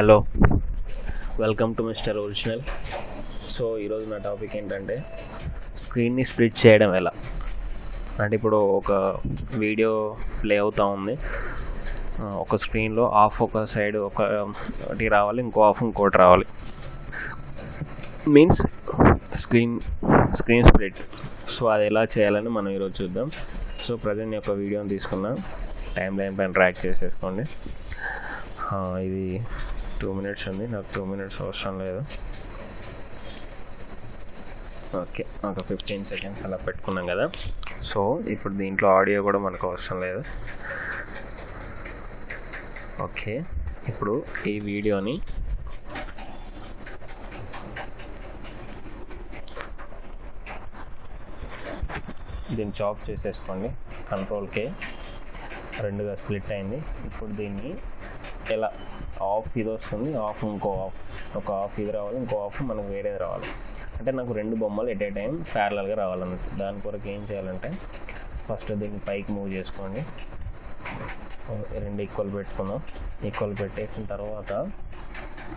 Hello, welcome to mister original. So ఈరోజు నా topic ఏంటంటే స్క్రీన్ని స్ప్లిట్ చేయడం ఎలా. అంటే ఇప్పుడు ఒక వీడియో ప్లే అవుతూ ఉంది, ఒక స్క్రీన్లో ఆఫ్ ఒక సైడ్ ఒకటి రావాలి, ఇంకో ఆఫ్ ఇంకోటి రావాలి. Means screen split. సో అది ఎలా చేయాలని మనం ఈరోజు చూద్దాం. సో ప్రజెంట్ ఒక వీడియోని తీసుకున్నా, టైం లైన్ పైన ట్రాక్ చేసేసుకోండి. ఇది 2 minutes ఉంది, నాకు 2 minutes అవసరం లేదు. ఓకే, ఒక 15 seconds అలా పెట్టుకున్నాం కదా. సో ఇప్పుడు దీంట్లో ఆడియో కూడా మనకు అవసరం లేదు. ఓకే, ఇప్పుడు ఈ వీడియోని దీన్ని చాప్ చేసేసుకోండి. Ctrl+K, రెండుగా స్ప్లిట్ అయింది. ఇప్పుడు దీన్ని ఎలా ఆఫ్ ఇది వస్తుంది, ఆఫ్ ఇంకో ఆఫ్, ఒక ఆఫ్ ఇది రావాలి, ఇంకో ఆఫ్ మనకు వేరేది రావాలి. అంటే నాకు 2 బొమ్మలు ఎట్ ఏ టైం ప్యారలల్గా రావాలన్నట్టు. దాని కొరకు ఏం చేయాలంటే ఫస్ట్ దీన్ని పైకి మూవ్ చేసుకోండి. 2 ఈక్వల్ పెట్టుకుందాం. ఈక్వల్ పెట్టేసిన తర్వాత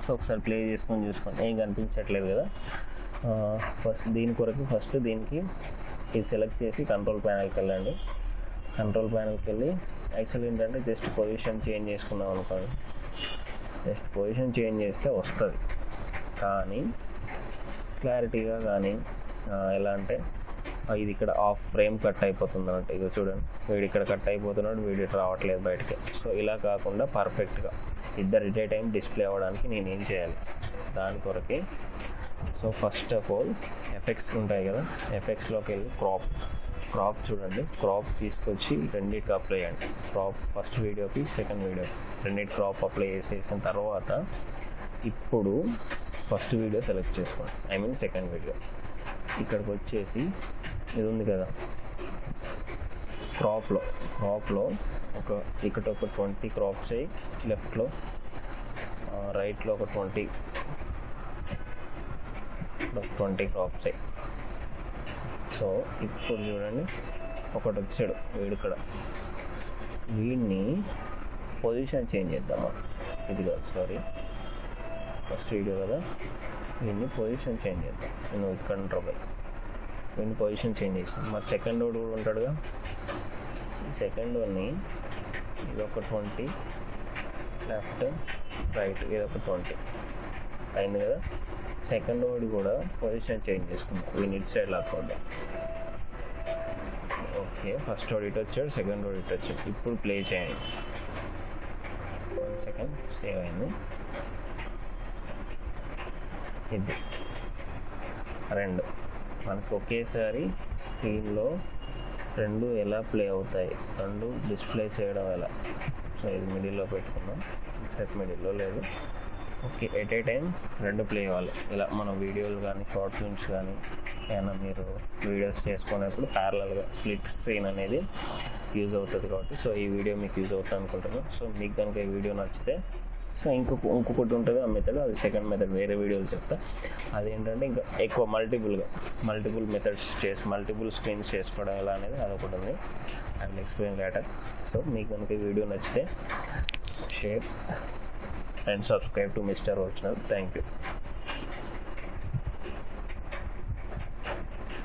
సో ఒకసారి ప్లే చేసుకొని చూసుకోండి. ఏం కనిపించట్లేదు కదా. ఫస్ట్ దీనికి ఇది సెలెక్ట్ చేసి కంట్రోల్ ప్యానల్కి వెళ్ళండి. కంట్రోల్ ప్యానల్కి వెళ్ళి యాక్చువల్ ఏంటంటే జస్ట్ పొజిషన్ చేంజ్ చేసుకున్నాం అనుకోండి. జస్ట్ పొజిషన్ చేంజ్ చేస్తే వస్తుంది, కానీ క్లారిటీగా కానీ ఎలా అంటే ఇది ఇక్కడ ఆఫ్ ఫ్రేమ్ కట్ అయిపోతుంది అన్నట్టు. ఇక చూడండి, వీడు ఇక్కడ కట్ అయిపోతున్నాడు, వీడు రావట్లేదు బయటకి. సో ఇలా కాకుండా పర్ఫెక్ట్గా ఇద్దరు ఎట్ ఏ టైం డిస్ప్లే అవ్వడానికి నేను ఏం చేయాలి, దాని కొరకే. So first of all effects ఉంటాయి కదా, ఎఫెక్ట్స్లోకి వెళ్ళి క్రాప్ చూడండి. క్రాప్ తీసుకొచ్చి రెండింటికి అప్లై చేయండి. క్రాప్ ఫస్ట్ వీడియోకి సెకండ్ వీడియోకి రెండింటి క్రాప్ అప్లై చేసేసిన తర్వాత ఇప్పుడు ఫస్ట్ వీడియో సెలెక్ట్ చేసుకోండి, సెకండ్ వీడియో. ఇక్కడికి వచ్చేసి ఇది ఉంది కదా, క్రాప్లో ఇక్కడ ఒక 20 క్రాప్ చేయి, లెఫ్ట్లో రైట్లో ఒక 20 క్రాప్ చేయి. సో ఇప్పుడు చూడండి, ఒకటి వచ్చాడు వీడు ఇక్కడ, వీడిని పొజిషన్ చేంజ్ చేద్దామా. ఇది కాదు, సారీ, ఫస్ట్ వీడియో కదా, వీడిని పొజిషన్ చేంజ్ చేద్దాం. నేను ఇక్కడ ఉంటాను, వీడిని పొజిషన్ చేంజ్ చేస్తాను. మరి సెకండ్ వాడు కూడా ఉంటాడుగా, ఈ సెకండ్ వాడిని ఇదొక 20 లెఫ్ట్ రైట్, ఇదొక 20 అయింది కదా. సెకండ్ వాడు కూడా పొజిషన్ చేంజ్ చేసుకుందాం, వీడిని ఇటు సైడ్ లాక్కుందాం. ఓకే, ఫస్ట్ వాడు ఇటు వచ్చాడు, సెకండ్ వాడు ఇటు వచ్చాడు. ఇప్పుడు ప్లే చేయండి. 1 సెకండ్ సేవ్ అయింది. ఇది 2 మనకు ఒకేసారి స్క్రీన్లో 2 ఎలా ప్లే అవుతాయి, 2 డిస్ప్లే చేయడం ఎలా. సో ఇది మిడిల్లో పెట్టుకుందాం, సెట్ మిడిల్లో లేదు. Okay, at a time 2 play అవ్వాలి. ఇలా మనం వీడియోలు కానీ షార్ట్ ఫిల్మ్స్ కానీ ఏమైనా మీరు వీడియోస్ చేసుకునేప్పుడు ప్యారలల్గా స్ప్లిట్ స్క్రీన్ అనేది యూజ్ అవుతుంది కాబట్టి, సో ఈ వీడియో మీకు యూజ్ అవుతుంది అనుకుంటున్నాను. సో మీకు కనుక ఈ వీడియో నచ్చితే సో ఇంకొకటి ఉంటుంది ఆ మెథడ్, అది సెకండ్ మెథడ్, వేరే వీడియోలు చెప్తా. అదేంటంటే ఇంకా ఎక్కువ మల్టిపుల్ మెథడ్స్ మల్టిపుల్ స్క్రీన్స్ చేసుకోవడం ఎలా అనేది అదొకటి ఉంది. I will explain later. So మీకు కనుక ఈ వీడియో నచ్చితే share and subscribe to Mr. Original. Thank you.